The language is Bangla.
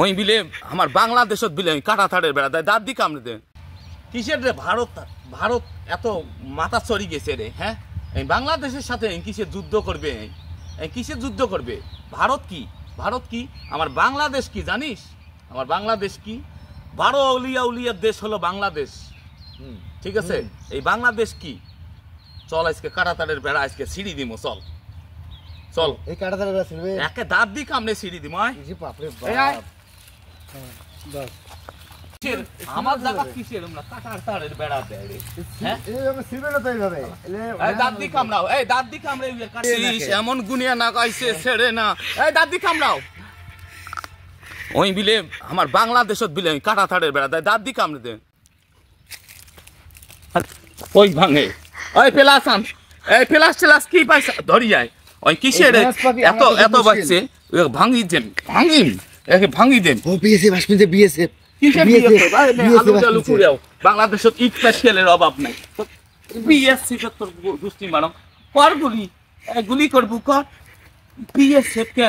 ওই বিলে আমার বাংলাদেশত বিলে কাটা থাড়ের বেড়া দেয় দাঁত দি কামড়ে দেয় কিসের রে ভারত ভারত এত মাথা চড়ি গেছে রে হ্যাঁ এই বাংলাদেশের সাথে কিসের যুদ্ধ করবে কিসের যুদ্ধ করবে ভারত কি আমার বাংলাদেশ কি জানিস আমার বাংলাদেশ কি 12 উলিয়া উলিয়ার দেশ হলো বাংলাদেশ ঠিক আছে এই বাংলাদেশ কি চল আজকে কাটাতারের বেড়া আজকে সিঁড়ি দিমো চল চল এই কাটাতারের বেড়া ছিড়বে একে দাঁত দি কামড়ে সিঁড়ি দিমো আয় জি বাপ রে এই আয় বাপ দাও আমার জায়গা কিসের আমরা কাটার তারের বেড়া দেয় রে হ্যাঁ এই আমি ছিড়বে না তো এইভাবে এই দাঁত দি কামড়াও এই দাঁত দি কামড়ে কাটিস এমন গুনিয়া না গাইছে ছেড়ে না এই দাঁত দি কামড়াও ওই বিলে আমার বাংলাদেশত বিলে কাটা থাড়ের বেড়া দেয় দাঁত দি কামড়ে দেয় ওই ভাঙে ওই পেলাসান এই পেলাস কি পাইছা ধরি যায় ওই কিসের এত এত বাচ্চে ভাঙি দেন একে ভাঙি দেন ও বিএসএফ আসমিতে বিএসএফ কিসের বিএসএফ আলু চালু পুরাও বাংলাদেশত ইট পেশালের অভাব নাই বিএসএফ তোর দুষ্টি মারো কর গুলি করবো কর বিএসএফ কে